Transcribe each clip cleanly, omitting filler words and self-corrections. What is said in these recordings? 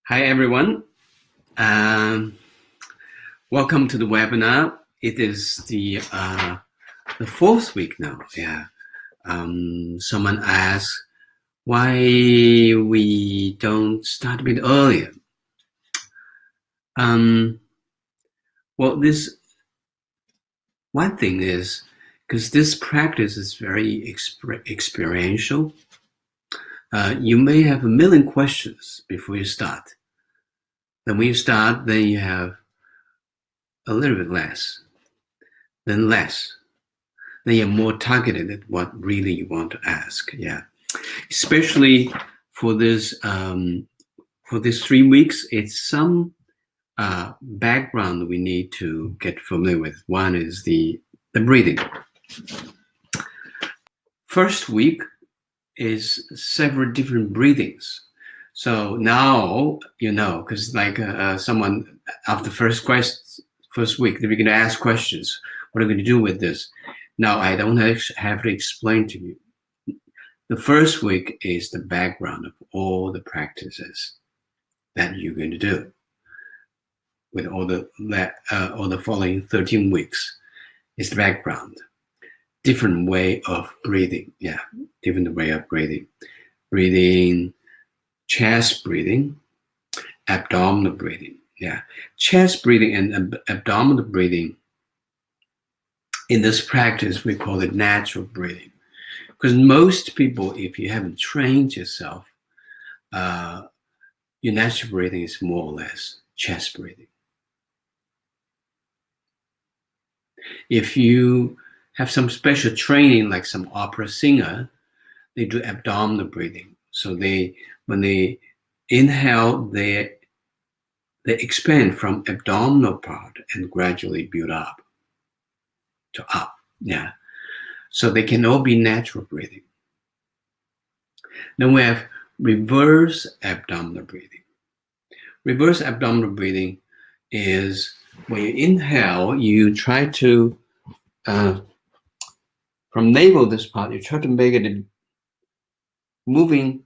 Hi, everyone. Welcome to the webinar. It is the fourth week now. Yeah. Someone asked why we don't start a bit earlier. Well, this one thing is because this practice is very experiential. You may have a million questions before you start. Then when you start, then you have a little bit less, then less. Then you're more targeted at what really you want to ask. Yeah, especially for this 3 weeks, it's some background we need to get familiar with. One is the breathing. First week is several different breathings. So now you know, because like someone after first week, they begin to ask questions. What are we going to do with this? Now I don't have to explain to you. The first week is the background of all the practices that you're going to do with all the following 13 weeks. Is the background. Different way of breathing. Yeah, different way of breathing. Breathing, chest breathing, abdominal breathing. Yeah, chest breathing and abdominal breathing. In this practice, we call it natural breathing. Because most people, if you haven't trained yourself, your natural breathing is more or less chest breathing. If you have some special training, like some opera singer, they do abdominal breathing. So when they inhale, they expand from abdominal part and gradually build up to up. Yeah. So they can all be natural breathing. Then we have reverse abdominal breathing. Reverse abdominal breathing is when you inhale, you try to, from navel, this part, you try to make it moving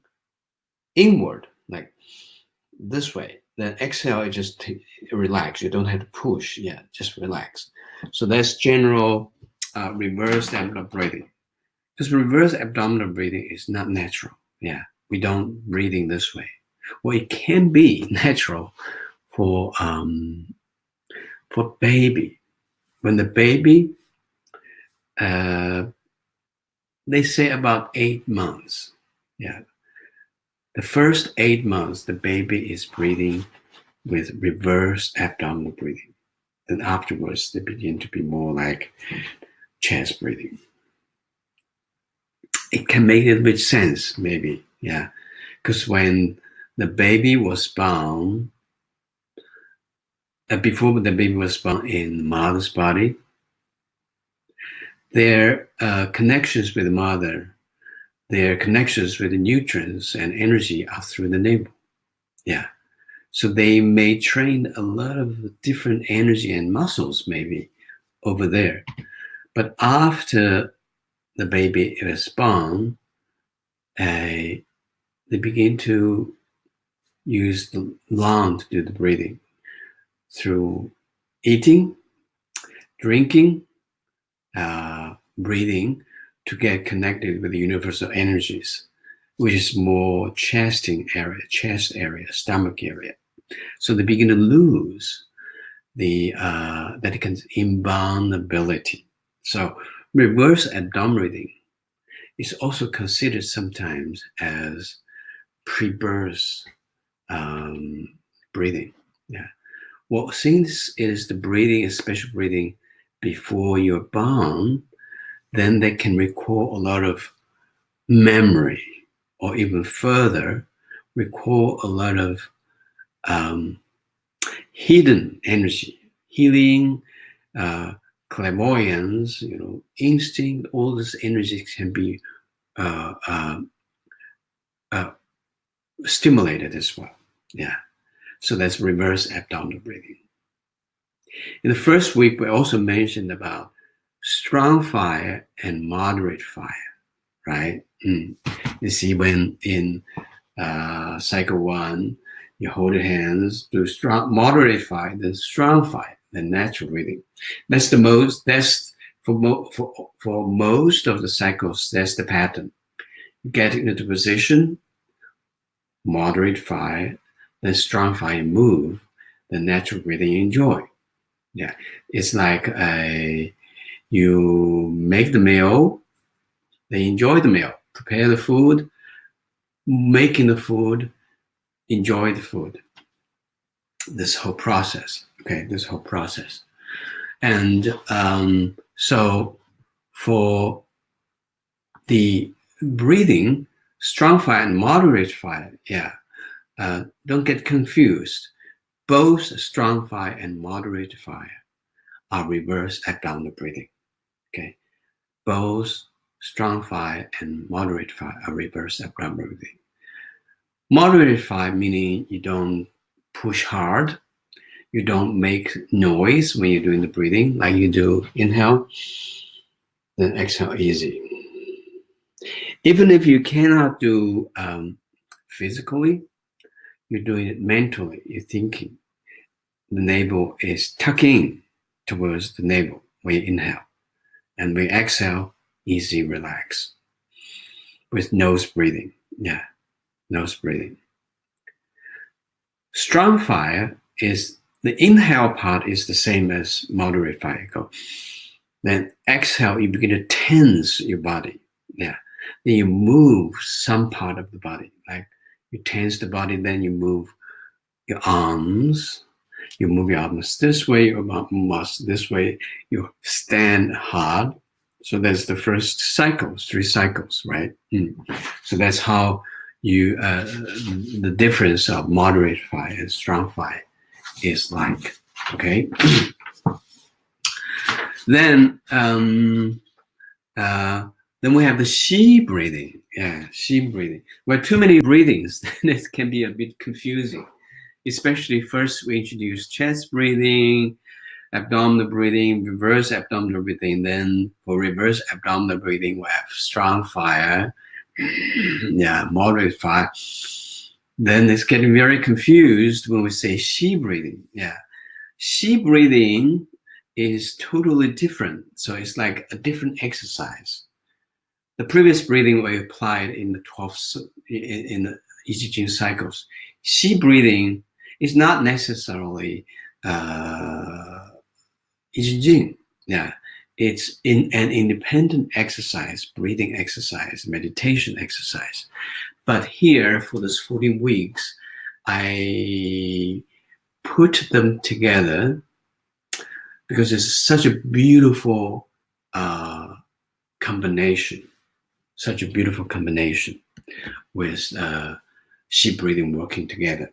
inward, like this way. Then exhale, you just relax. You don't have to push. Yeah, just relax. So that's general reverse abdominal breathing. Because reverse abdominal breathing is not natural. Yeah, we don't breathing this way. Well, it can be natural for baby. When the baby, they say about 8 months. Yeah, the first 8 months, the baby is breathing with reverse abdominal breathing. Then afterwards, they begin to be more like chest breathing. It can make a little bit sense, maybe, yeah. Because when the baby was born, before the baby was born in mother's body, their connections with the mother, their connections with the nutrients and energy are through the navel. Yeah. So they may train a lot of different energy and muscles maybe over there. But after the baby is born, they begin to use the lung to do the breathing through eating, drinking, breathing to get connected with the universal energies, which is more chest area, stomach area. So they begin to lose the that can inbound ability. So reverse abdominal breathing is also considered sometimes as pre-birth breathing. Yeah. Well, since it is the breathing, special breathing before you're born, then they can recall a lot of memory, or even further, recall a lot of hidden energy, healing, clairvoyance, instinct. All this energy can be stimulated as well. Yeah. So that's reverse abdominal breathing. In the first week, we also mentioned about strong fire and moderate fire, right? You see, when in Cycle 1, you hold your hands, do strong, moderate 5, then strong 5, then natural breathing. That's the most. That's for most of the cycles. That's the pattern. Get into position, moderate 5, then strong 5, and move. Then natural breathing, enjoy. Yeah, it's like you make the meal, then enjoy the meal, prepare the food, making the food, enjoy the food. This whole process, okay, this whole process. And so for the breathing, strong fire and moderate fire, don't get confused. Both strong fire and moderate fire are reverse abdominal breathing, okay? Both strong fire and moderate fire are reverse abdominal breathing. Moderate fire meaning you don't push hard, you don't make noise when you're doing the breathing, like you do inhale, then exhale easy. Even if you cannot do physically, you're doing it mentally, you're thinking. The navel is tucking towards the navel when you inhale. And when you exhale, easy, relax. With nose breathing, nose breathing. Strong fire is, the inhale part is the same as moderate fire. Go. Then exhale, you begin to tense your body. Then you move some part of the body. Like you tense the body, then you move your arms. You move your arms this way, your arms this way. You stand hard. So that's the first cycle, 3 cycles, right? So that's how you, the difference of moderate fire and strong fire is like, okay? Then we have the Shi breathing. Shi breathing. Well, too many breathings, it can be a bit confusing. Especially first we introduce chest breathing, abdominal breathing, reverse abdominal breathing. Then for reverse abdominal breathing, we have strong fire, moderate fire. Then it's getting very confused when we say Shi breathing. Shi breathing is totally different. So it's like a different exercise. The previous breathing we applied in the 12th, in the Jing cycles. Shi breathing is not necessarily Jing. It's in an independent exercise, breathing exercise, meditation exercise. But here for this 14 weeks, I put them together because it's such a beautiful combination, with Shi breathing working together.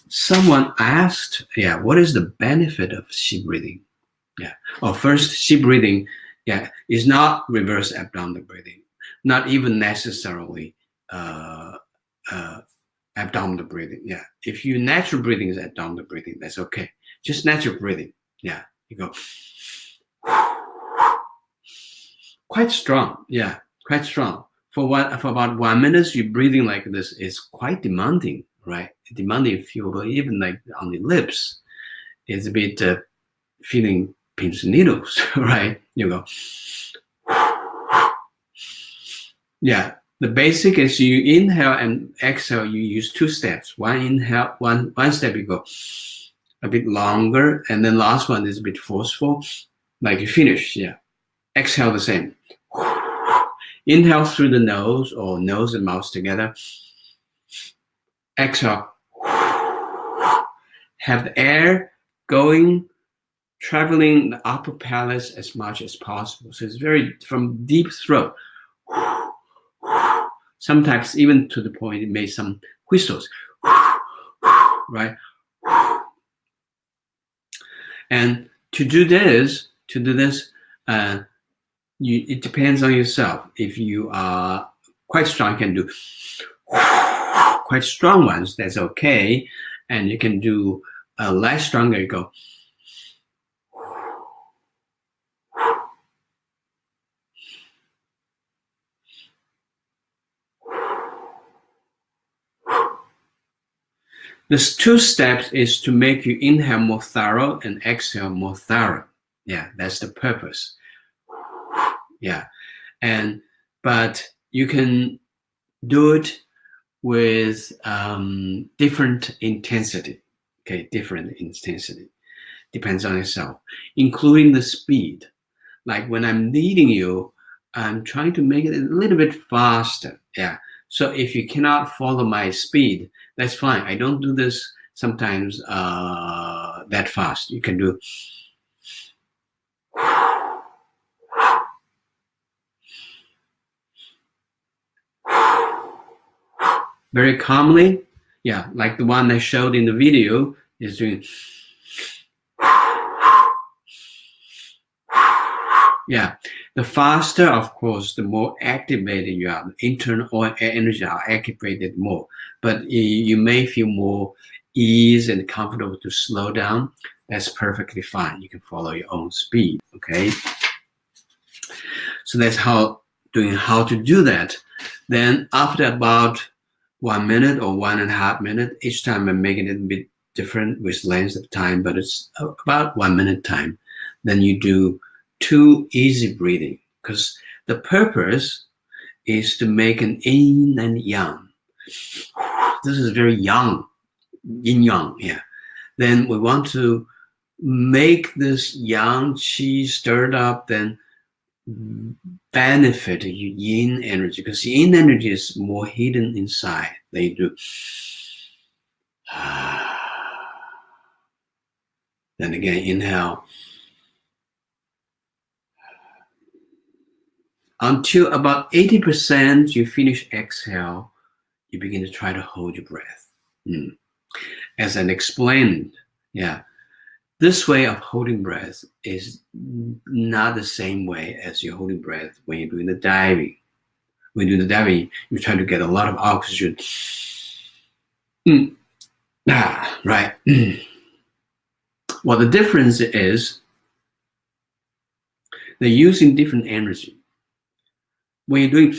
Someone asked, what is the benefit of Shi breathing? First, Shi breathing, is not reverse abdominal breathing, not even necessarily abdominal breathing. If you natural breathing is abdominal breathing, that's okay. Just natural breathing. You go quite strong. Quite strong. For about 1 minute, you're breathing like this. It's quite demanding, right? Demanding feel, even like on the lips, it's a bit feeling pins and needles, right? You go. The basic is you inhale and exhale. You use 2 steps. One inhale, one step you go a bit longer, and then last one is a bit forceful, like you finish. Exhale the same. Inhale through the nose or nose and mouth together. Exhale. Have the air going, traveling the upper palate as much as possible. So it's very from deep throat. Sometimes even to the point it makes some whistles, right? And to do this, it depends on yourself. If you are quite strong, you can do quite strong ones. That's okay, and you can do less stronger. You go. There's 2 steps is to make you inhale more thorough and exhale more thorough. Yeah, that's the purpose. Yeah, but you can do it with different intensity. Okay, different intensity depends on yourself, including the speed. Like when I'm leading you, I'm trying to make it a little bit faster. Yeah. So if you cannot follow my speed, that's fine. I don't do this sometimes that fast. You can do very calmly. Yeah, like the one I showed in the video is doing. Yeah, the faster, of course, the more activated you are. The internal energy are activated more, but you may feel more ease and comfortable to slow down. That's perfectly fine. You can follow your own speed. Okay, so that's how to do that. Then after about 1 minute or 1.5 minutes, each time I'm making it a bit different with length of time, but it's about 1 minute time. Then you do 2 easy breathing, because the purpose is to make an yin and yang. This is very yang, yin yang. Yeah. Then we want to make this yang qi stirred up, then benefit your yin energy, because yin energy is more hidden inside. They do. Then again, inhale. Until about 80% you finish exhale, you begin to try to hold your breath. As I explained, yeah, this way of holding breath is not the same way as you're holding breath when you're doing the diving. When you're doing the diving, you try to get a lot of oxygen. Right. Well, the difference is they're using different energy. When you're doing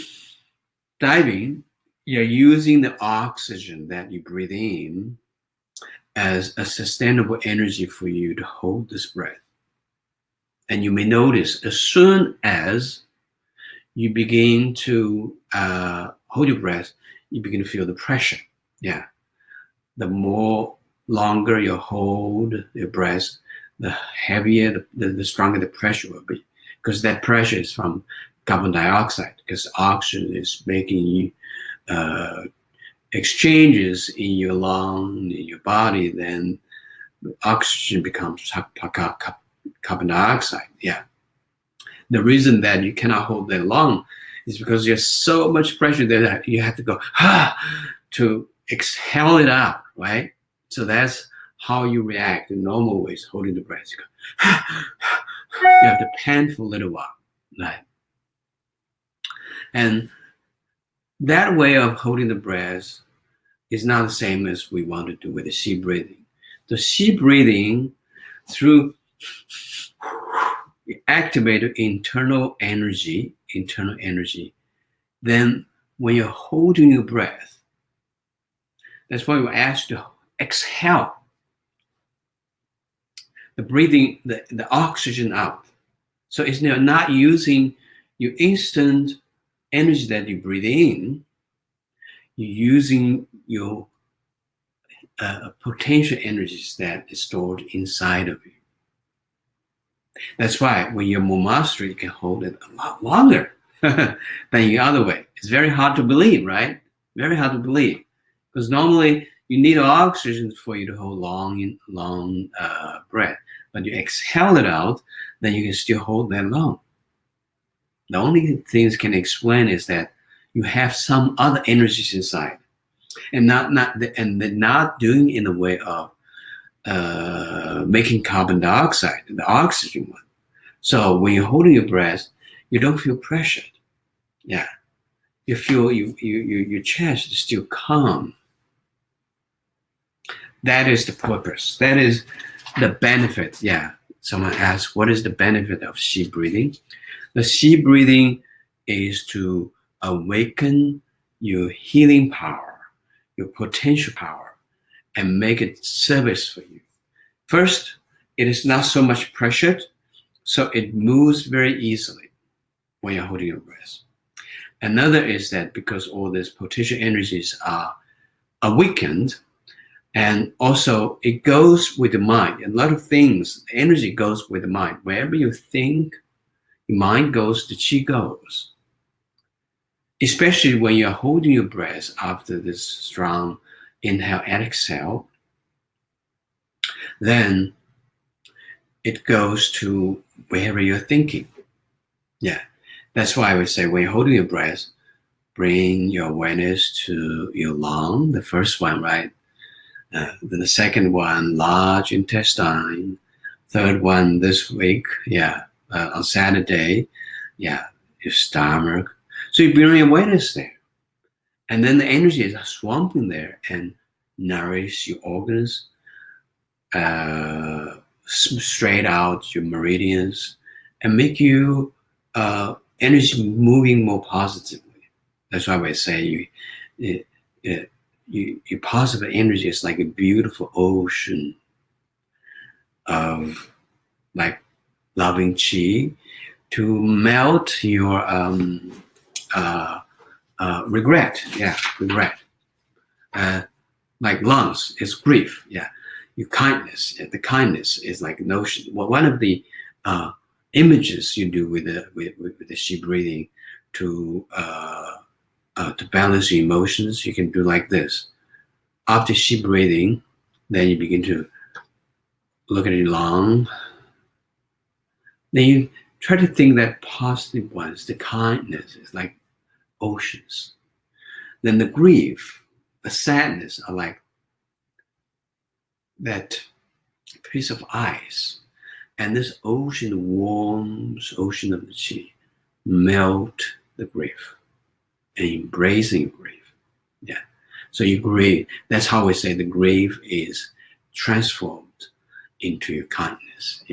diving, you're using the oxygen that you breathe in as a sustainable energy for you to hold this breath. And you may notice as soon as you begin to hold your breath, you begin to feel the pressure. Yeah. The more longer you hold your breath, the heavier, the stronger the pressure will be. Because that pressure is from carbon dioxide, because oxygen is making exchanges in your lung, in your body, then oxygen becomes carbon dioxide. Yeah. The reason that you cannot hold that long is because there's so much pressure there that you have to go to exhale it out, right? So that's how you react in normal ways, holding the breath. You go, you have to pant for a little while, right? And that way of holding the breath is not the same as we want to do with the sea breathing. The sea breathing, through activate internal energy, then when you're holding your breath, that's why we're asked to exhale the breathing, the oxygen out. So it's not using your instant energy that you breathe in, you're using your potential energies that is stored inside of you. That's why when you're more master, you can hold it a lot longer than the other way. It's very hard to believe, right? Very hard to believe. Because normally you need oxygen for you to hold long breath. But you exhale it out, then you can still hold that long. The only things can explain is that you have some other energies inside, and not doing in the way of making carbon dioxide, the oxygen one. So when you're holding your breath, you don't feel pressured. Yeah, you feel your chest is still calm. That is the purpose. That is the benefit. Yeah. Someone asked, what is the benefit of sea breathing? The sea breathing is to awaken your healing power, your potential power, and make it service for you. First, it is not so much pressured, so it moves very easily when you're holding your breath. Another is that because all these potential energies are weakened, and also it goes with the mind. A lot of things, energy goes with the mind. Wherever you think, your mind goes, the chi goes. Especially when you're holding your breath after this strong inhale and exhale, then it goes to wherever you're thinking. Yeah, that's why I would say when you're holding your breath, bring your awareness to your lung, the first one, right? Then the second one, large intestine. Third one this week, on Saturday, your stomach. So you bring your awareness there. And then the energy is swamping there and nourish your organs, straight out your meridians, and make you energy moving more positively. That's why we say your positive energy is like a beautiful ocean of like loving chi to melt your regret. Regret. Like lungs is grief. Your kindness. The kindness is like notion. Well, one of the images you do with the chi breathing to balance your emotions, you can do like this. After chi breathing, then you begin to look at your lung. Then you try to think that positive ones, the kindness is like oceans. Then the grief, the sadness are like that piece of ice. And this ocean warms, ocean of the chi, melt the grief and embracing grief. So you grieve. That's how we say the grief is transformed into your kindness.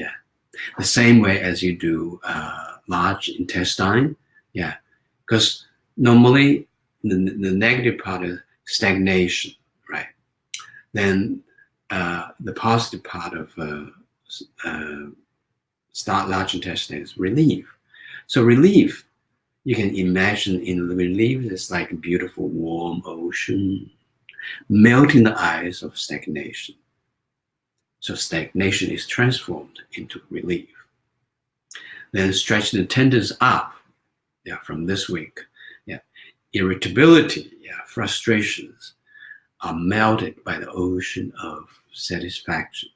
The same way as you do large intestine. Because normally the negative part is stagnation, right? Then the positive part of large intestine is relief. So relief, you can imagine in relief is like a beautiful warm ocean, melting the ice of stagnation. So stagnation is transformed into relief. Then stretch the tendons up, from this week. Irritability, frustrations are melted by the ocean of satisfaction.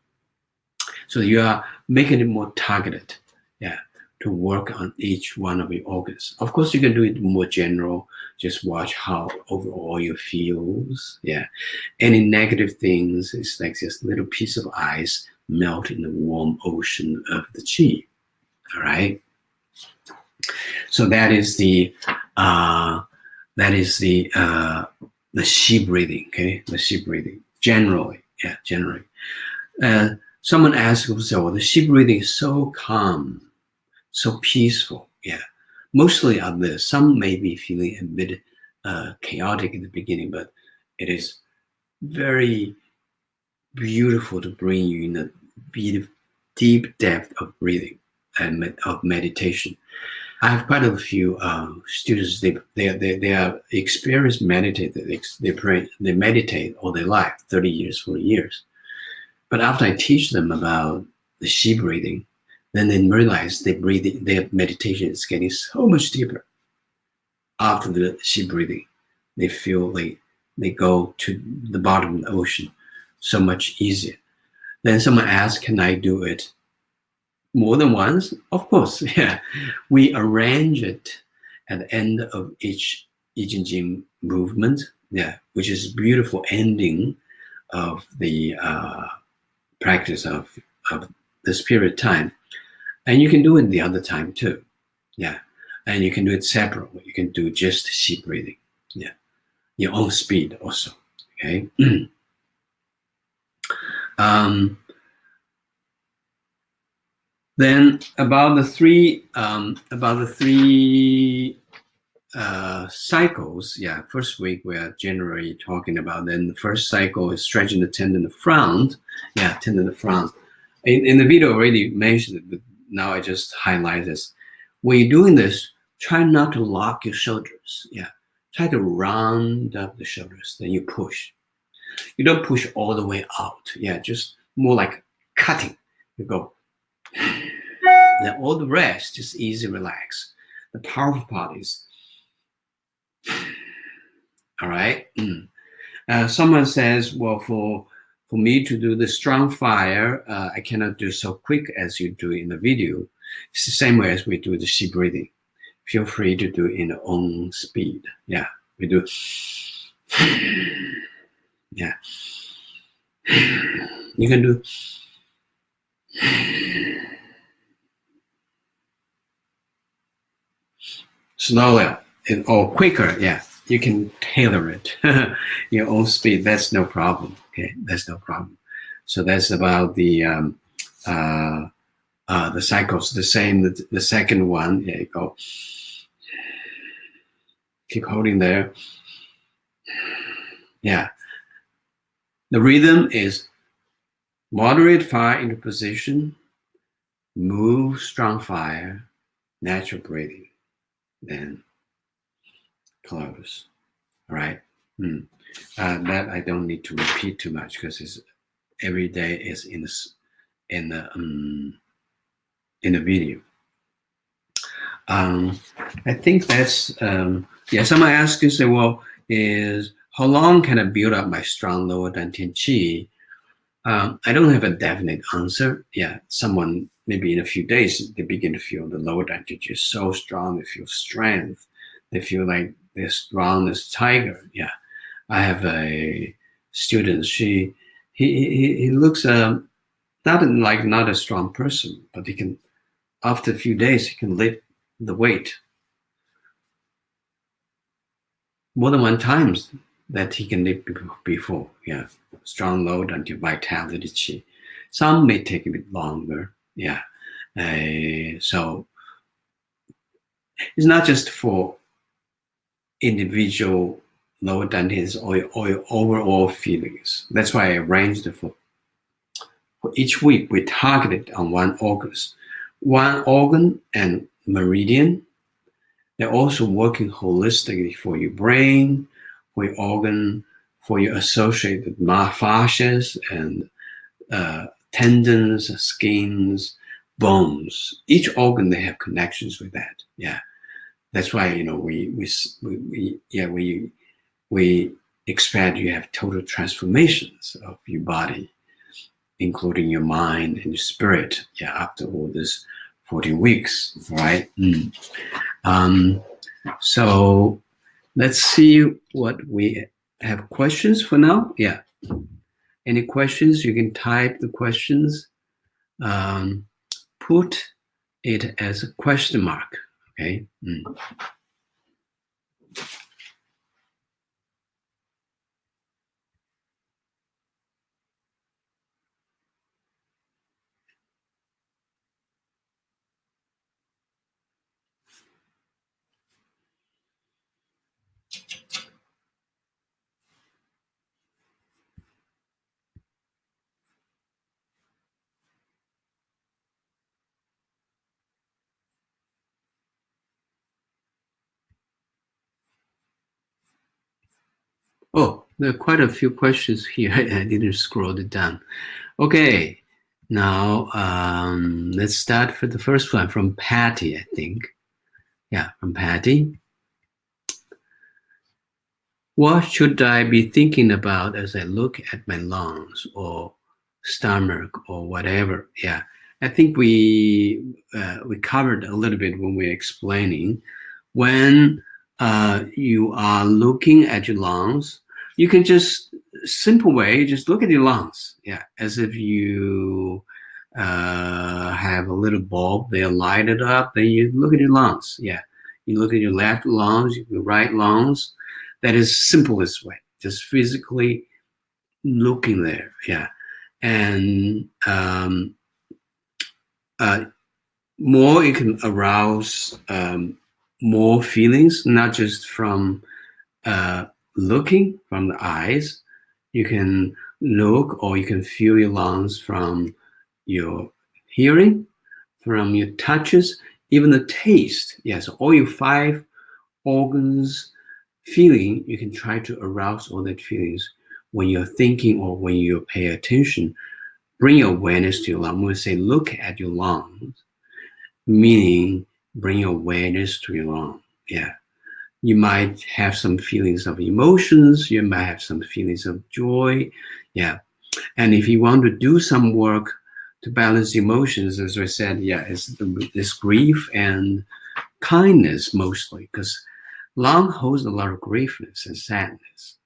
So you are making it more targeted, to work on each one of your organs. Of course, you can do it more general. Just watch how overall you feels. Any negative things, it's like just a little piece of ice melt in the warm ocean of the chi. All right. So that is the chi breathing. Okay, the chi breathing generally. Someone asked, well, the chi breathing is so calm, so peaceful. Mostly of this. Some may be feeling a bit chaotic in the beginning, but it is very beautiful to bring you in a deep depth of breathing and of meditation. I have quite a few students. They are experienced meditators. They meditate all their life, 30 years, 40 years. But after I teach them about the chi breathing, then they realize their meditation is getting so much deeper. After the chi breathing, they feel like they go to the bottom of the ocean so much easier. Then someone asks, can I do it more than once? Of course, We arrange it at the end of each I Ching Jing movement, which is a beautiful ending of the practice of this period of time. And you can do it the other time too. And you can do it separately. You can do just chi breathing. Your own speed also. Okay. Then about the three cycles. Yeah, first week we are generally talking about. Then the first cycle is stretching the tendon in the front. Yeah, tendon in the front. In the video already mentioned it, but now I just highlight this. When you're doing this, try not to lock your shoulders. Yeah, try to round up the shoulders. Then you push. You don't push all the way out. Yeah, just more like cutting. You go. Then all the rest, just easy, relax. The powerful part is, all right. Someone says, well, for me to do the strong fire, I cannot do so quick as you do in the video. It's the same way as we do the Qi breathing. Feel free to do in your own speed. Yeah, we do. Yeah. You can do slower or quicker. Yeah, you can tailor it your own speed. That's no problem. Okay, that's no problem. So that's about the cycles. The same. The second one. Yeah, you go. Keep holding there. Yeah. The rhythm is moderate fire into position, move strong fire, natural breathing, then close. All right. That I don't need to repeat too much because it's every day is in the video. I think that's someone asked you, say, well, is how long can I build up my strong lower dantian qi? I don't have a definite answer. Yeah, someone maybe in a few days they begin to feel the lower dantian qi is so strong. They feel strength. They feel like they're strong as tiger. Yeah, I have a student. He looks not a strong person, but he can after a few days he can lift the weight more than one times that he can live before. Yeah, strong load until vitality qi. Some may take a bit longer. Yeah, so it's not just for individual lower dantians or your overall feelings. That's why I arranged it for each week. We targeted on one organ and meridian. They're also working holistically for your brain, for your organ, for your associated fascias and tendons, skins, bones. Each organ they have connections with that. Yeah, that's why we expect you have total transformations of your body, including your mind and your spirit. Yeah, after all this 14 weeks, right? So let's see what we have questions for now. Yeah. Any questions? You can type the questions. Put it as a question mark. Okay. Oh, there are quite a few questions here. I didn't scroll it down. Okay, now let's start for the first one from Patty, I think. Yeah, from Patty. What should I be thinking about as I look at my lungs or stomach or whatever? Yeah, I think we covered a little bit when we were explaining. When you are looking at your lungs, you can just simple way just look at your lungs. Yeah, as if you have a little bulb, they light it up. Then you look at your lungs. Yeah, you look at your left lungs, your right lungs. That is simplest way. Just physically looking there. Yeah, and more it can arouse more feelings, not just from looking from the eyes. You can look or you can feel your lungs from your hearing, from your touches, even the taste. Yes, all your 5 organs feeling, you can try to arouse all that feelings when you're thinking or when you pay attention. Bring your awareness to your lung. When we say look at your lungs, meaning bring your awareness to your lung. Yeah. You might have some feelings of emotions. You might have some feelings of joy. Yeah. And if you want to do some work to balance emotions, as I said, yeah, it's grief and kindness mostly, because lung holds a lot of griefness and sadness.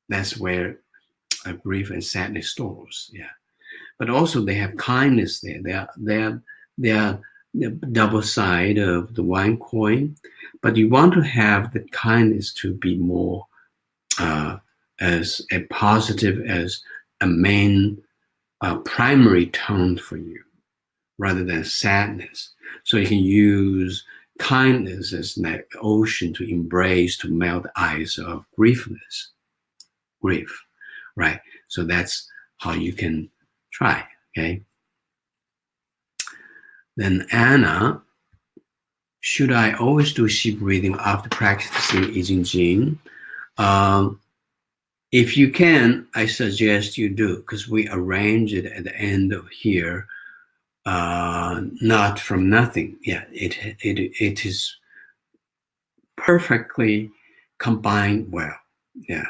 That's where grief and sadness stores. Yeah. But also they have kindness there. They are the double side of the one coin. But you want to have the kindness to be more as a positive, as a main primary tone for you, rather than sadness. So you can use kindness as an ocean to embrace, to melt the ice of grief, right? So that's how you can try, okay? Then Anna, should I always do sheep breathing after practicing I Jing? If you can, I suggest you do, because we arrange it at the end of here, not from nothing. Yeah, it is perfectly combined well. Yeah,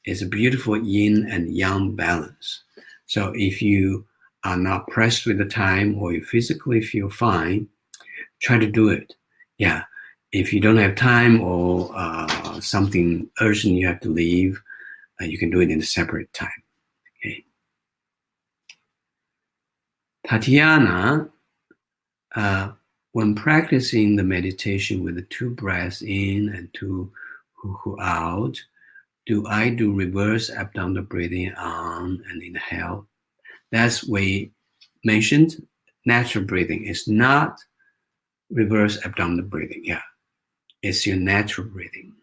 it's a beautiful yin and yang balance. So if you are not pressed with the time or you physically feel fine, try to do it. Yeah, if you don't have time or something urgent you have to leave, you can do it in a separate time. Okay. Tatiana, when practicing the meditation with the 2 breaths in and 2 hu out, do I do reverse abdominal breathing on and inhale? That's we mentioned. Natural breathing is not reverse abdominal breathing. Yeah, it's your natural breathing.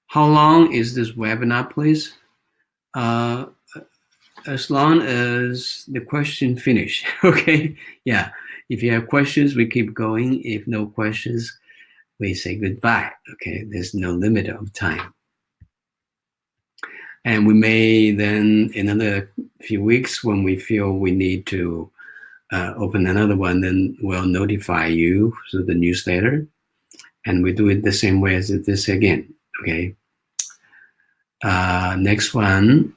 How long is this webinar, please? As long as the question finish. Okay. Yeah. If you have questions, we keep going. If no questions, we say goodbye. Okay. There's no limit of time. And we may then, in another few weeks, when we feel we need to open another one, then we'll notify you through the newsletter. And we do it the same way as this again. Okay. Next one,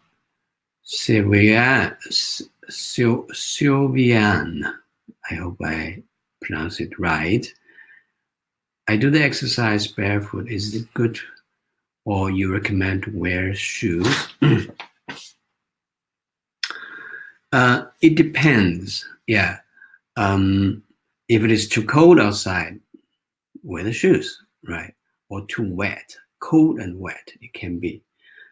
Sylvian. I hope I pronounce it right. I do the exercise barefoot. Is it good, or you recommend to wear shoes? It depends. Yeah. If it is too cold outside, wear the shoes, right? Or too wet, cold and wet, it can be.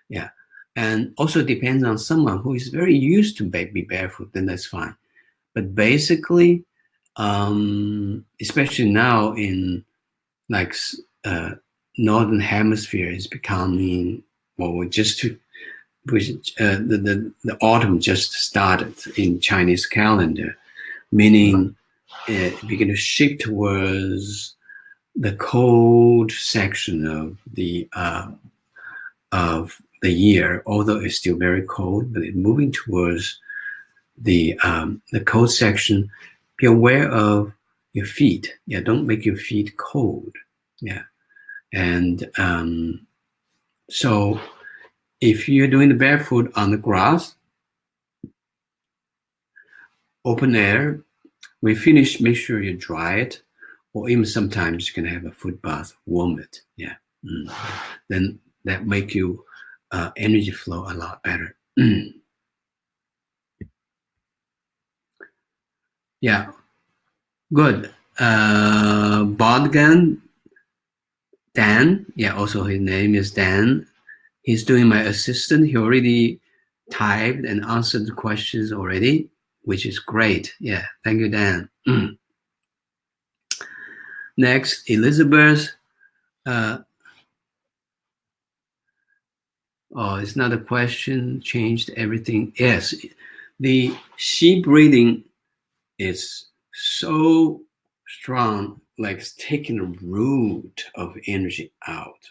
Yeah. And also depends on someone who is very used to be barefoot, then that's fine. But basically, especially now in like northern hemisphere is becoming, well, the autumn just started in Chinese calendar, meaning it began to shift towards the cold section of the year, although it's still very cold, but it's moving towards the cold section. Be aware of your feet. Yeah, don't make your feet cold. Yeah, and so if you're doing the barefoot on the grass, open air, when you finish, make sure you dry it, or even sometimes you can have a foot bath, warm it. Yeah, then that make you energy flow a lot better. Yeah, good. Bodgan, Dan. Yeah, also his name is Dan. He's doing my assistant. He already typed and answered the questions already, which is great. Yeah, thank you, Dan. Next, Elizabeth. Oh, it's not a question. Changed everything. Yes, the Xi breathing is so strong, like it's taking a root of energy out.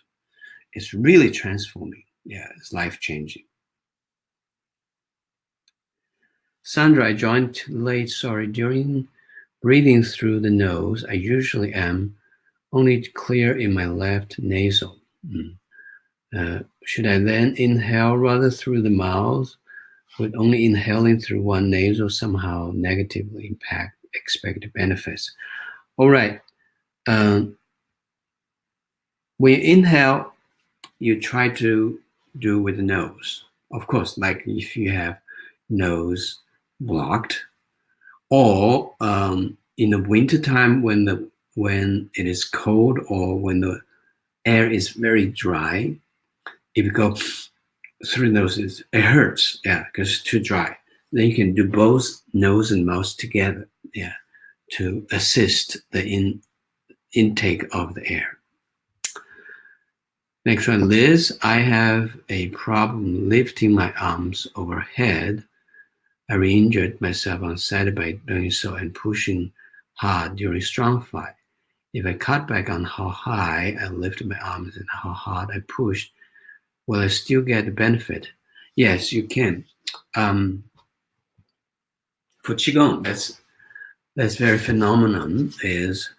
It's really transforming. Yeah, it's life changing. Sandra, I joined late. Sorry. During breathing through the nose, I usually am only clear in my left nasal. Should I then inhale rather through the mouth? Would only inhaling through one nasal somehow negatively impact expected benefits? All right. When you inhale, you try to do with the nose. Of course, like if you have nose blocked, or in the winter time when it is cold or when the air is very dry, if you go through noses, it hurts. Yeah, because it's too dry. Then you can do both nose and mouth together. Yeah, to assist the intake of the air. Next one, Liz. I have a problem lifting my arms overhead. I re-injured myself on Saturday by doing so and pushing hard during strong fight. If I cut back on how high I lifted my arms and how hard I pushed, will I still get the benefit? Yes, you can. For Qigong, that's very phenomenon is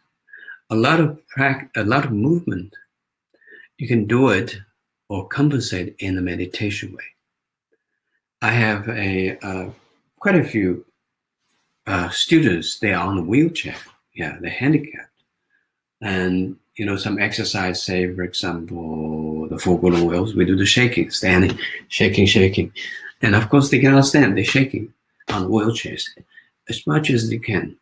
a lot of movement. You can do it or compensate in a meditation way. I have quite a few students. They are on a wheelchair. Yeah, they're handicapped, and some exercise. Say, for example, the four golden wheels. We do the shaking, standing, shaking, and of course they cannot stand. They're shaking on wheelchairs as much as they can.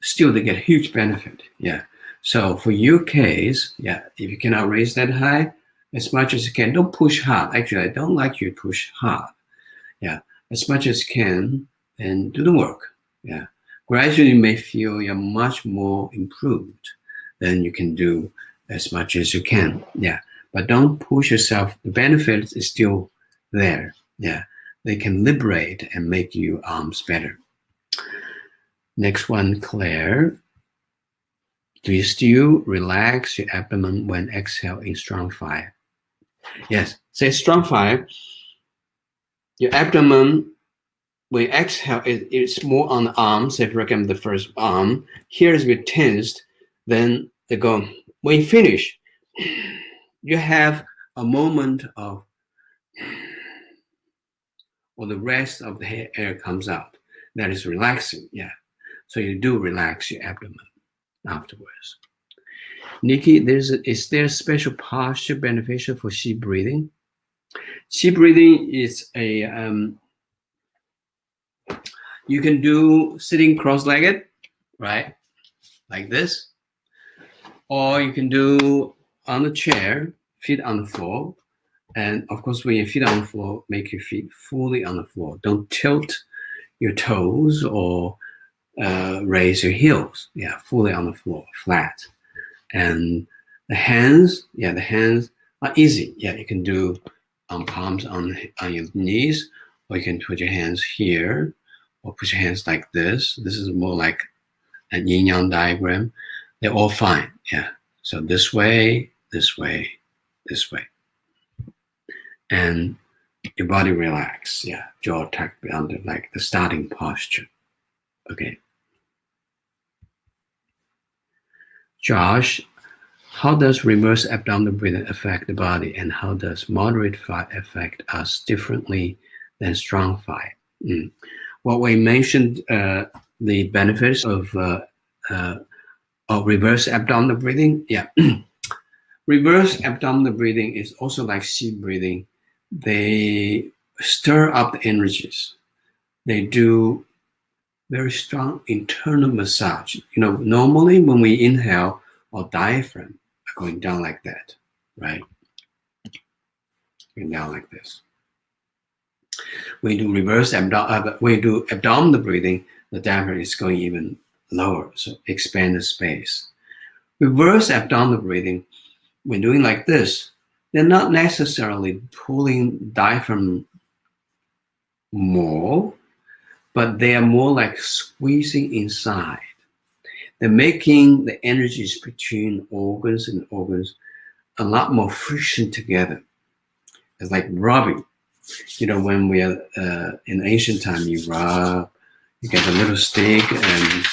Still, they get huge benefit. Yeah. So for your case, yeah, if you cannot raise that high, as much as you can, don't push hard. Actually, I don't like you to push hard. Yeah, as much as you can, and do the work. Yeah, gradually you may feel you're much more improved. Then you can do as much as you can. Yeah, but don't push yourself. The benefit is still there. Yeah, they can liberate and make your arms better. Next one, Claire. Do you still relax your abdomen when exhale in strong fire? Yes. Say strong fire. Your abdomen, when you exhale, it's more on the arm. Say, for example, the first arm. Here is your tensed. Then they go. When you finish, you have a moment of, or the rest of the air comes out. That is relaxing. Yeah. So you do relax your abdomen afterwards. Nikki, is there a special posture beneficial for Qi breathing? Qi breathing is you can do sitting cross-legged, right? Like this. Or you can do on the chair, feet on the floor. And of course, when your feet on the floor, make your feet fully on the floor. Don't tilt your toes or raise your heels. Yeah, fully on the floor, flat. And the hands are easy. Yeah, you can do on palms on your knees, or you can put your hands here, or put your hands like this. This is more like a yin-yang diagram. They're all fine. Yeah. So this way, this way, this way. And your body relax. Yeah. Jaw tucked under, like the starting posture. Okay. Josh, how does reverse abdominal breathing affect the body, and how does moderate fight affect us differently than strong fight? Well, we mentioned the benefits of reverse abdominal breathing. Yeah. Reverse abdominal breathing is also like Qi breathing. They stir up the energies. They do very strong internal massage. Normally when we inhale, our diaphragm are going down like that, right? Going down like this. When you do when you do abdominal breathing, the diaphragm is going even lower, so expand the space. Reverse abdominal breathing, when doing like this, they're not necessarily pulling diaphragm more, but they are more like squeezing inside. They're making the energies between organs and organs a lot more friction together. It's like rubbing. When we are in ancient time, you rub, you get a little stick and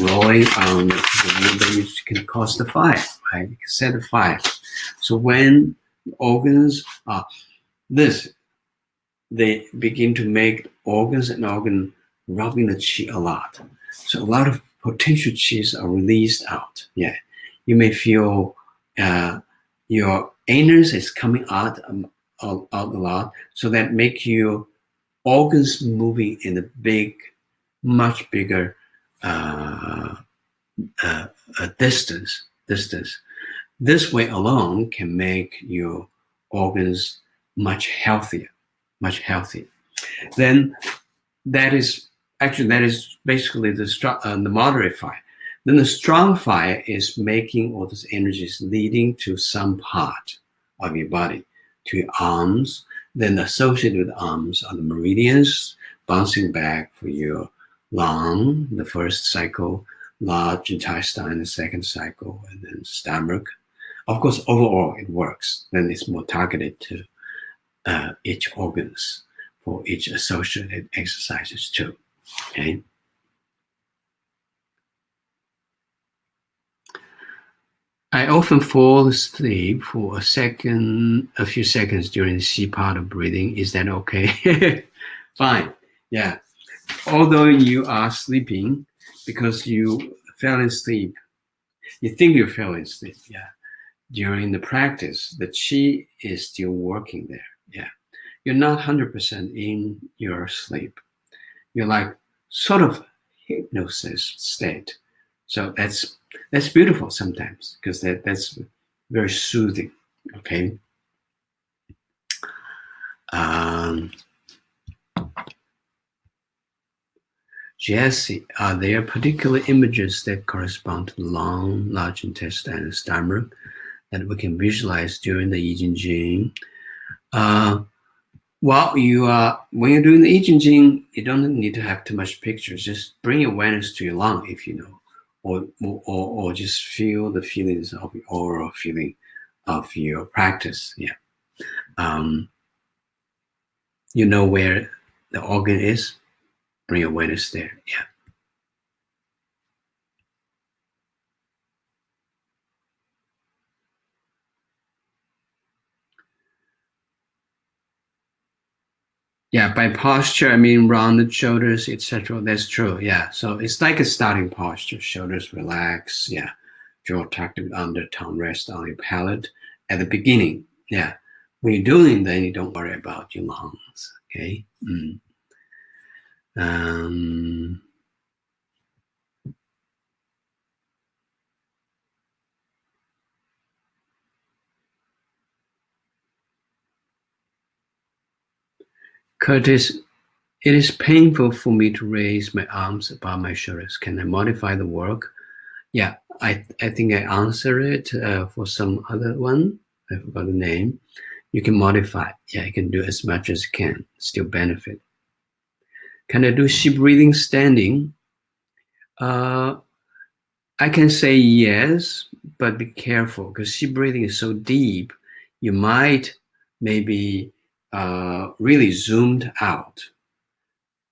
rolling on the wood, you can cause the fire, right? You can set the fire. So when organs are this, they begin to make organs and organ rubbing the qi a lot. So a lot of potential qis are released out. Yeah, you may feel your anus is coming out a lot, so that make your organs moving in a much bigger distance. This way alone can make your organs much healthier. Then that is basically the moderate fire. Then the strong fire is making all those energies leading to some part of your body, to your arms. Then associated with arms are the meridians bouncing back for your lung, the first cycle, large intestine, the second cycle, and then stomach. Of course, overall it works. Then it's more targeted to each organs for each associated exercises too. Okay. I often fall asleep for a few seconds during the C part of breathing. Is that okay? Fine. Yeah. Although you are sleeping because you fell asleep, you think you fell asleep. Yeah. During the practice, the qi is still working there. Yeah. You're not 100% in your sleep. You're like sort of hypnosis state. So that's beautiful sometimes, because that's very soothing. Okay. Jesse, are there particular images that correspond to the lung, large intestine, and stomach that we can visualize during the I Ching? Well, when you're doing the I Ching, you don't need to have too much pictures. Just bring awareness to your lung, if you know, or just feel the feelings of your oral feeling of your practice. Yeah. You know where the organ is. Bring awareness there. Yeah. Yeah, by posture, I mean rounded shoulders, etc. That's true. Yeah. So it's like a starting posture. Shoulders relax. Yeah. Jaw tucked under, tongue rest on your palate at the beginning. Yeah. When you're doing, then you don't worry about your lungs. Okay. Curtis, it is painful for me to raise my arms above my shoulders. Can I modify the work? Yeah, I think I answered it for some other one. I forgot the name. You can modify. Yeah, you can do as much as you can, still benefit. Can I do sheep breathing standing? I can say yes, but be careful, because sheep breathing is so deep, you might maybe really zoomed out.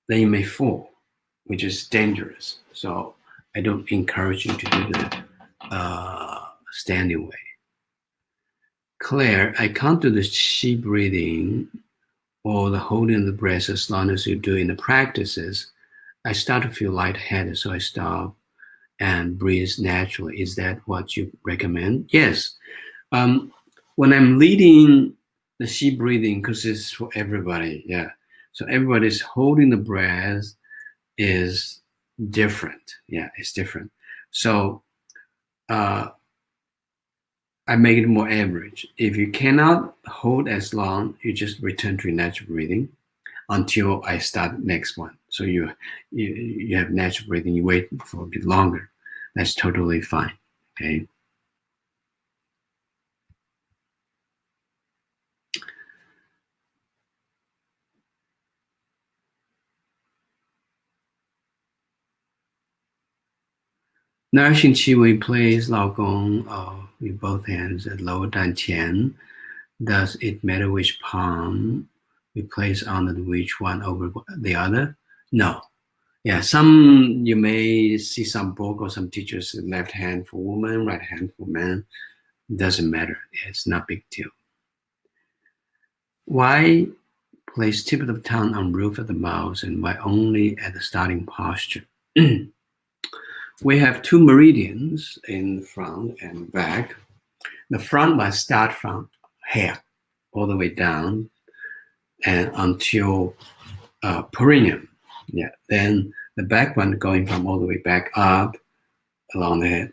Then you may fall, which is dangerous. So I don't encourage you to do the standing way. Claire, I can't do the sheep breathing or the holding the breath as long as you do in the practices. I start to feel lightheaded, so I stop and breathe naturally. Is that what you recommend? Yes. When I'm leading the sheep breathing, because it's for everybody, yeah. So everybody's holding the breath is different. Yeah, it's different. So I make it more average. If you cannot hold as long, you just return to your natural breathing. until I start next one. So you have natural breathing, you wait for a bit longer. That's totally fine. Okay. Nourishing qi, we place Lao Gong with both hands at lower dantian. Does it matter which palm we place under which one over the other? No. Yeah, some you may see some book or some teachers left hand for woman, right hand for man. Doesn't matter. It's not big deal. Why place tip of the tongue on roof of the mouth and why only at the starting posture? We have two meridians in front and back. The front one start from here all the way down and until perineum. Yeah. Then the back one going from all the way back up along the head.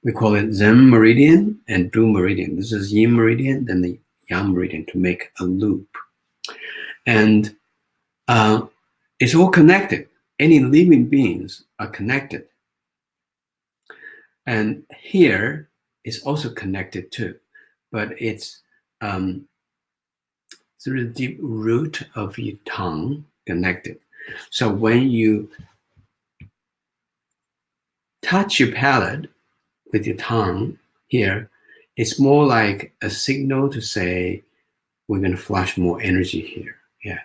We call it Zen meridian and Du meridian. This is Yin meridian, then the Yang meridian to make a loop. And it's all connected. Any living beings are connected. And here is also connected too, but it's through the deep root of your tongue connected. So when you touch your palate with your tongue here, it's more like a signal to say, we're going to flush more energy here. Yeah.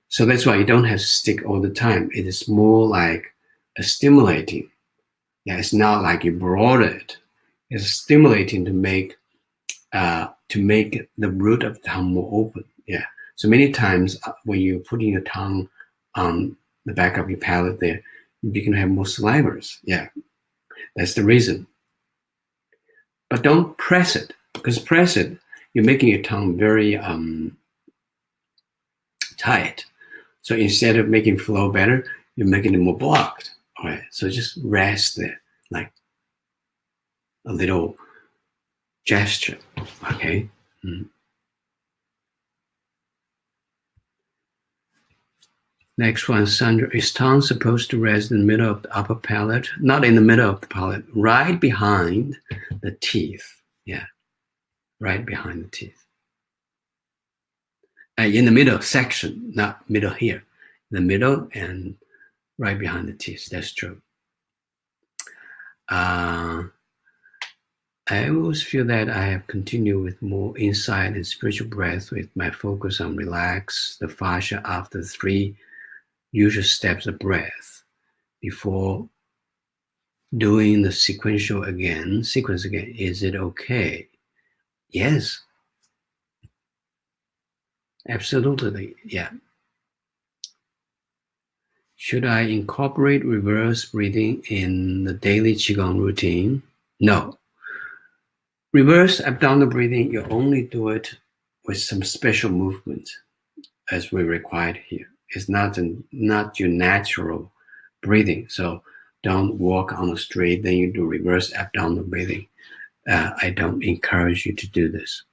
So that's why you don't have to stick all the time. It is more like a stimulating. Yeah, it's not like you brought it. It's stimulating to make the root of the tongue more open. Yeah. So many times when you're putting your tongue on the back of your palate there, you can have more salivas. Yeah. That's the reason. But don't press it, because press it, you're making your tongue very tight. So instead of making flow better, you're making it more blocked. All right. So just rest there, like a little gesture. Okay. Next one, Sandra. Is tongue supposed to rest in the middle of the upper palate? Not in the middle of the palate, right behind the teeth. Yeah, right behind the teeth. In the middle section, not middle here. In the middle and right behind the teeth. That's true. I always feel that I have continued with more insight and spiritual breath with my focus on relax the fascia after 3 usual steps of breath before doing the sequence again. Is it okay? Yes. Absolutely. Yeah. Should I incorporate reverse breathing in the daily Qigong routine? No. Reverse abdominal breathing, you only do it with some special movement as we required here. It's not your natural breathing. So don't walk on the street, then you do reverse abdominal breathing. I don't encourage you to do this.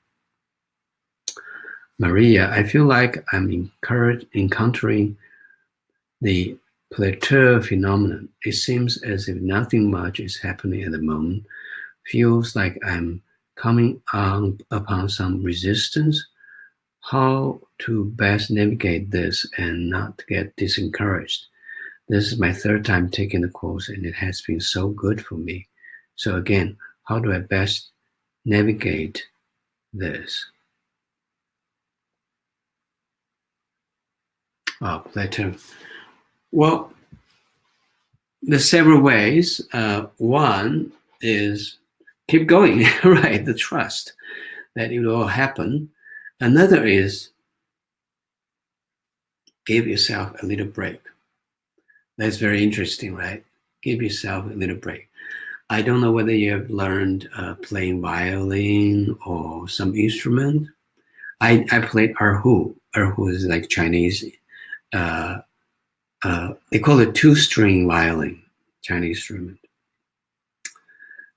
Maria, I feel like I'm encountering the plateau phenomenon. It seems as if nothing much is happening at the moment. Feels like I'm coming upon some resistance. How to best navigate this and not get disencouraged? This is my 3rd time taking the course and it has been so good for me. So again, how do I best navigate this? Plateau. Well, there's several ways. One is keep going, right? The trust that it will all happen. Another is give yourself a little break. That's very interesting, right? Give yourself a little break. I don't know whether you have learned playing violin or some instrument. I played erhu. Erhu is like Chinese. They call it 2-string violin, Chinese instrument.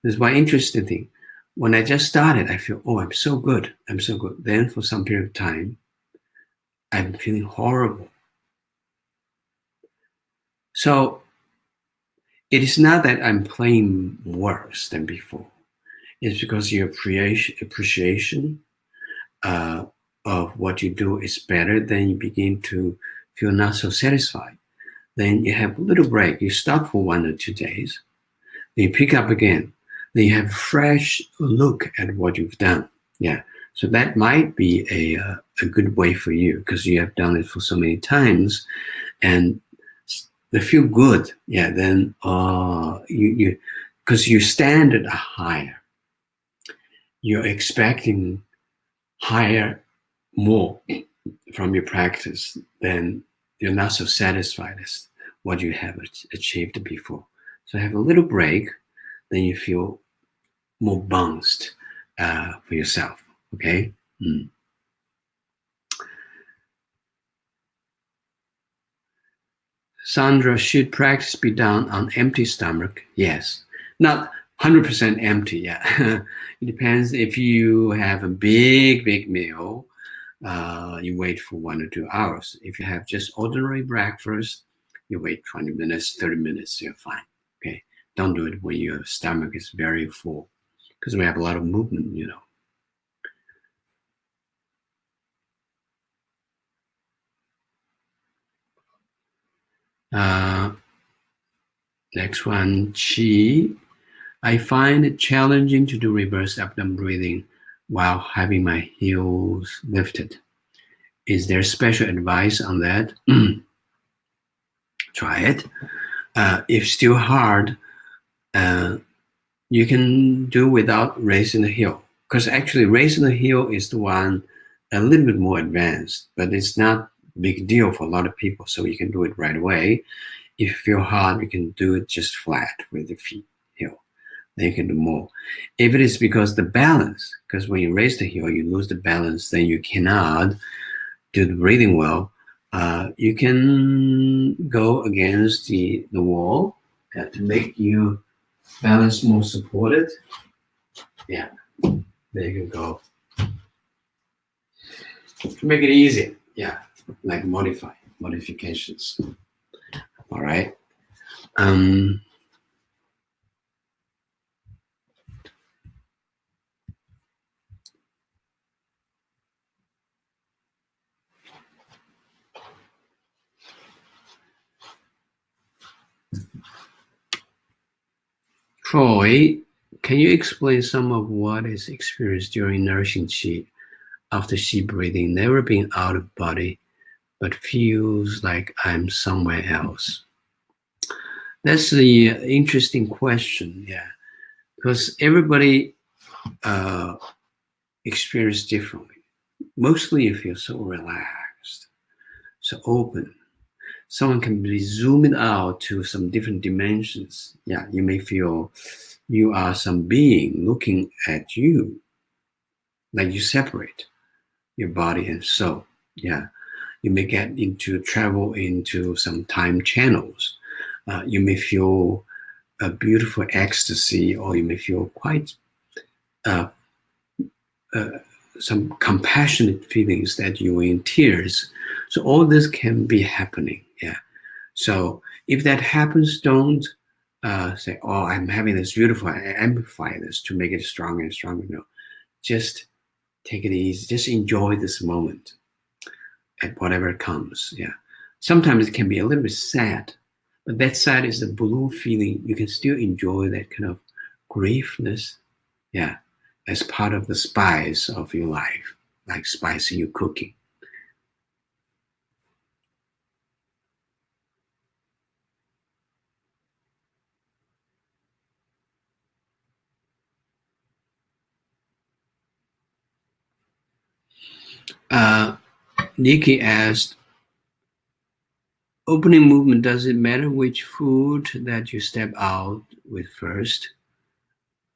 This is one interesting thing. When I just started, I feel, oh, I'm so good. I'm so good. Then for some period of time, I'm feeling horrible. So it is not that I'm playing worse than before. It's because your appreciation uh, of what you do is better. Then you begin to feel not so satisfied. Then you have a little break. You stop for 1 or 2 days. Then you pick up again. Then you have a fresh look at what you've done. Yeah. So that might be a good way for you because you have done it for so many times, and they feel good. Yeah. Then you because your standard are higher. You're expecting higher, more from your practice, then you're not so satisfied as what you have achieved before. So have a little break, then you feel more bounced for yourself. Okay. Sandra, should practice be done on empty stomach? Yes. Not 100% empty. Yeah. It depends. If you have a big meal, you wait for 1 or 2 hours. If you have just ordinary breakfast, you wait 20 minutes, 30 minutes, you're fine. Okay. Don't do it when your stomach is very full because we have a lot of movement, you know. Next one, Chi. I find it challenging to do reverse abdomen breathing while having my heels lifted. Is there special advice on that? Try it. If still hard, you can do without raising the heel. Because actually raising the heel is the one a little bit more advanced, but it's not a big deal for a lot of people, so you can do it right away. If you feel hard, you can do it just flat with the feet heel. Then you can do more. If it is because the balance, because when you raise the heel, you lose the balance, then you cannot do the breathing well. You can go against the wall to make you balance more supported. Yeah, there you can go. To make it easier. Yeah, like modifications. All right. Troy, can you explain some of what is experienced during nourishing Qi after Qi breathing? Never been out of body, but feels like I'm somewhere else. That's the interesting question, yeah, because everybody experiences differently. Mostly you feel so relaxed, so open. Someone can be zoomed out to some different dimensions. Yeah, you may feel you are some being looking at you, like you separate your body and soul. Yeah, you may get into travel into some time channels. You may feel a beautiful ecstasy, or you may feel quite uh, uh, some compassionate feelings that you are in tears. So all this can be happening. Yeah. So if that happens, don't say, "Oh, I'm having this beautiful." I amplify this to make it stronger and stronger. No, just take it easy. Just enjoy this moment at whatever comes. Yeah. Sometimes it can be a little bit sad, but that sad is a blue feeling. You can still enjoy that kind of griefness. Yeah. As part of the spice of your life, like spice in your cooking. Nikki asked, opening movement, does it matter which food that you step out with first?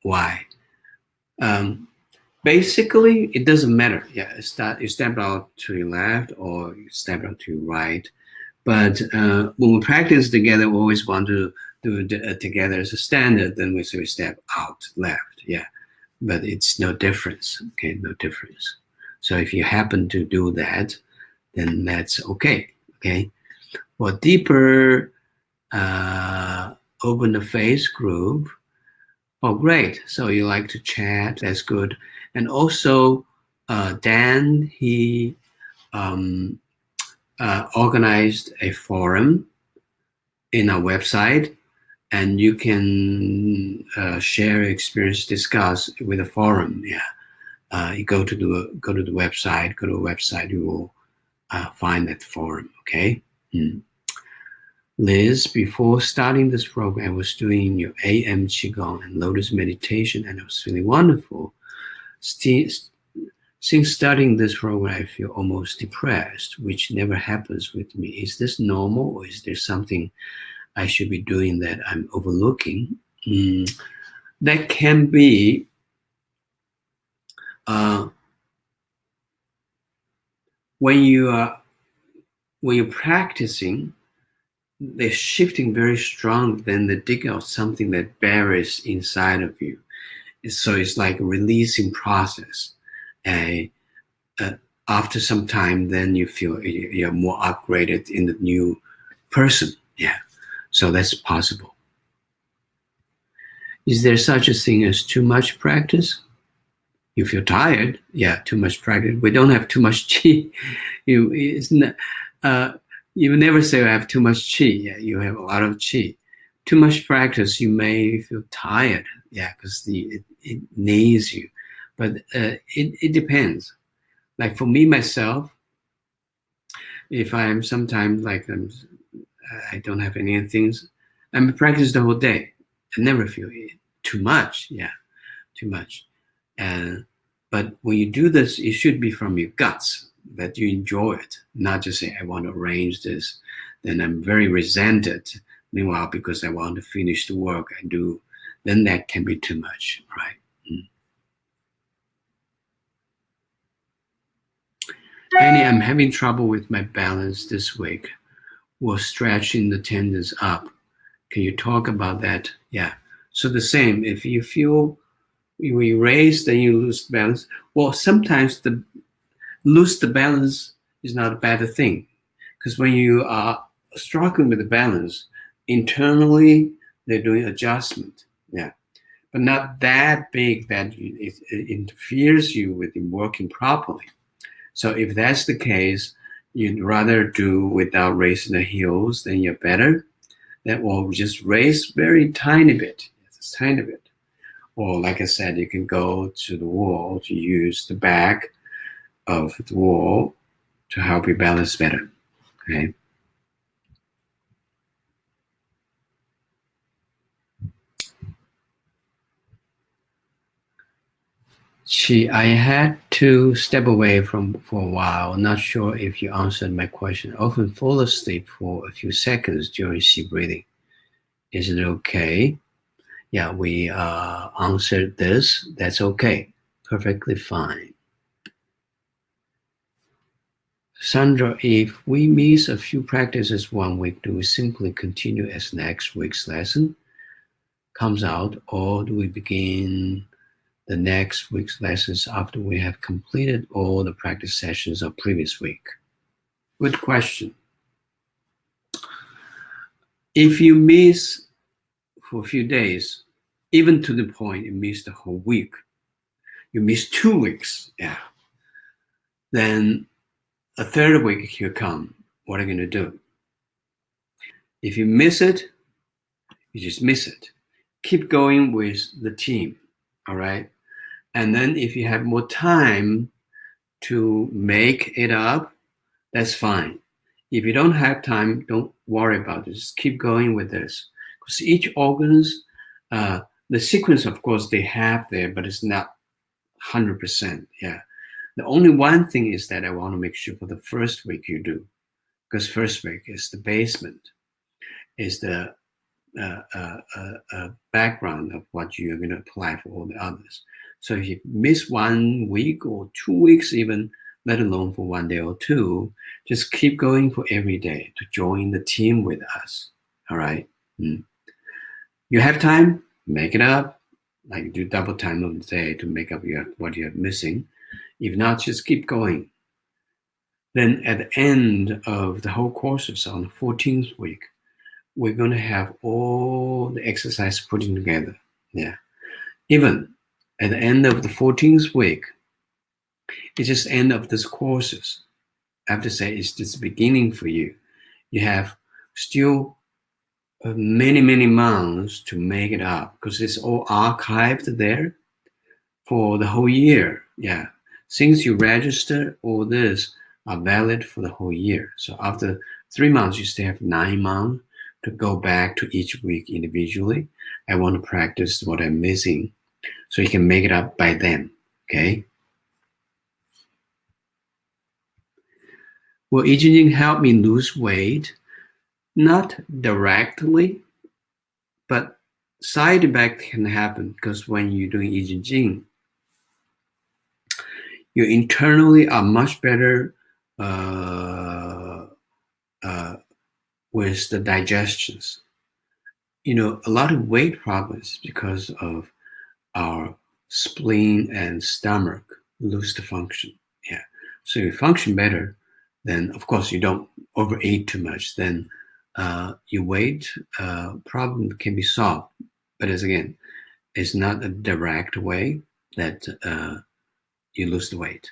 Why? Um, Basically, it doesn't matter. Yeah, you step out to your left or you step out to your right. But when we practice together, we always want to do it together as a standard. Then we say we step out left. Yeah, but it's no difference. Okay, no difference. So if you happen to do that, then that's okay. Okay. For deeper Open the face group. Oh, great. So you like to chat. That's good. And also, Dan, he um, organized a forum in our website, and you can share your experience, discuss with the forum. Yeah, you go to the website. You will find that forum. Okay. Liz, before starting this program, I was doing your AM Qigong and Lotus meditation, and I was feeling wonderful. Since starting this program, I feel almost depressed, which never happens with me. Is this normal, or is there something I should be doing that I'm overlooking? That can be when you're practicing. They're shifting very strong. Then they dig out something that buries inside of you. So it's like a releasing process. After some time, then you feel you're more upgraded in the new person. Yeah, so that's possible. Is there such a thing as too much practice? You feel tired? Yeah, too much practice. We don't have too much chi. You never say I have too much chi. Yeah, you have a lot of chi. Too much practice, you may feel tired. Yeah, because it needs you. But it depends. Like for me myself, if I'm sometimes like I don't have any things, I'm practice the whole day. I never feel it too much. Yeah, too much. But when you do this, it should be from your guts that you enjoy it, not just say I want to arrange this. Then I'm very resented. Meanwhile, because I want to finish the work I do, then that can be too much, right? Annie, I'm having trouble with my balance this week. We're stretching the tendons up. Can you talk about that? Yeah. So the same, if you feel you raise, then you lose balance. Well, sometimes the lose the balance is not a bad thing, because when you are struggling with the balance, internally they're doing adjustment. Yeah. But not that big that it interferes you with working properly. So if that's the case, you'd rather do without raising the heels, then you're better. That will just raise very tiny bit, just tiny bit. Or like I said, you can go to the wall to use the back of the wall to help you balance better. Okay. I had to step away for a while. Not sure if you answered my question. I often fall asleep for a few seconds during Qi breathing. Is it okay? Yeah, we answered this. That's okay. Perfectly fine. Sandra, if we miss a few practices 1 week, do we simply continue as next week's lesson comes out, or do we begin the next week's lessons after we have completed all the practice sessions of previous week? Good question. If you miss for a few days, even to the point you miss the whole week, you miss 2 weeks, yeah, then a third week will come. What are you going to do? If you miss it, you just miss it. Keep going with the team, all right? And then if you have more time to make it up, that's fine. If you don't have time, don't worry about it. Just keep going with this. Because each organs, the sequence, of course, they have there, but it's not 100%. Yeah. The only one thing is that I want to make sure for the first week you do, because first week is the basement, is the background of what you're going to apply for all the others. So if you miss 1 week or 2 weeks, even let alone for 1 day or two, just keep going for every day to join the team with us. All right. You have time, make it up. Like do double time of the day to make up what you're missing. If not, just keep going. Then at the end of the whole course, so on the 14th week, we're going to have all the exercise put in together. Yeah. Even at the end of the 14th week, it's just end of this courses. I have to say it's just the beginning for you. You have still many, many months to make it up because it's all archived there for the whole year. Yeah. Since you register, all this are valid for the whole year. So after 3 months, you still have 9 months to go back to each week individually. I want to practice what I'm missing so you can make it up by then. Okay. Will I Ching help me lose weight? Not directly, but side effect can happen because when you're doing I Ching, you internally are much better with the digestions. A lot of weight problems because of our spleen and stomach lose the function. Yeah. So you function better, then of course you don't overeat too much. Then your weight problem can be solved. But as again, it's not a direct way that you lose the weight.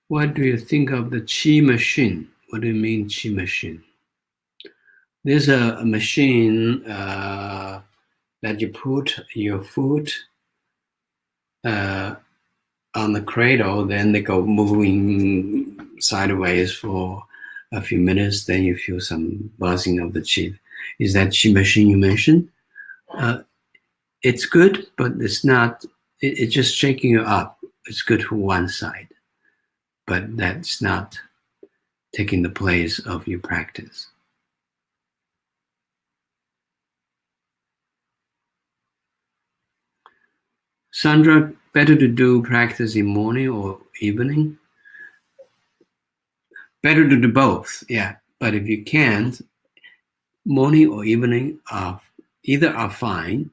What do you think of the Qi machine? What do you mean Qi machine? There's a machine that you put your foot on the cradle, then they go moving sideways for a few minutes, then you feel some buzzing of the qi. Is that Qi machine you mentioned? It's good, but it's not, it's just shaking you up. It's good for one side, but that's not taking the place of your practice. Sandra, better to do practice in morning or evening? Better to do both, yeah. But if you can't, morning or evening either are fine.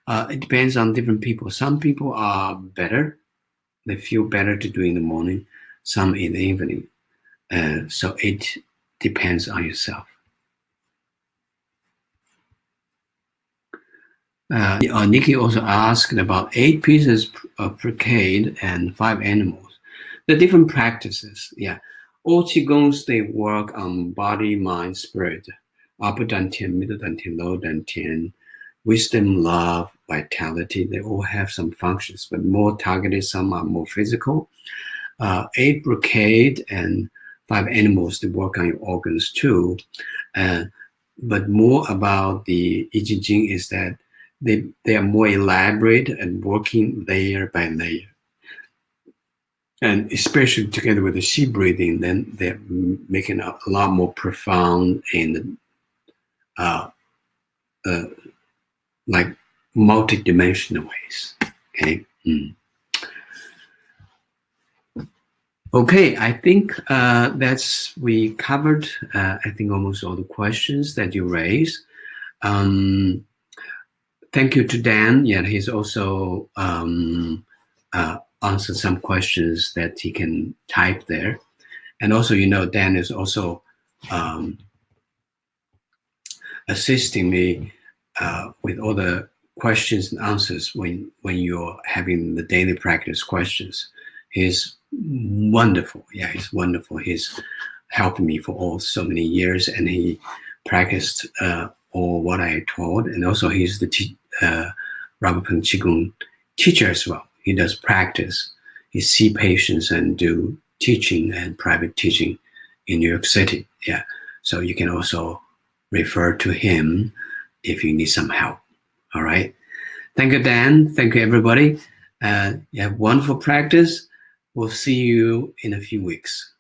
It depends on different people. Some people are better. They feel better to do in the morning, some in the evening. So it depends on yourself. Nikki also asked about 8 pieces of brocade and 5 animals. The different practices, yeah. All Qigongs, they work on body, mind, spirit. Upper dantian, middle dantian, lower dantian, wisdom, love, vitality. They all have some functions, but more targeted. Some are more physical. 8 brocade and 5 animals, they work on your organs too. But more about the I Ching is that they are more elaborate and working layer by layer. And especially together with the Qi breathing, then they're making a lot more profound and like multi-dimensional ways. Okay. Okay, I think we covered I think almost all the questions that you raised. Thank you to Dan. Yeah, he's also answered some questions that he can type there. And also, Dan is also assisting me with all the questions and answers when you're having the daily practice questions. He's wonderful. Yeah, he's wonderful. He's helped me for so many years, and he practiced all what I taught. And also, he's the Robert Peng Qigong teacher as well. He does practice. He see patients and do teaching and private teaching in New York City. Yeah, so you can also refer to him if you need some help. All right. Thank you, Dan. Thank you, everybody. You have wonderful practice. We'll see you in a few weeks.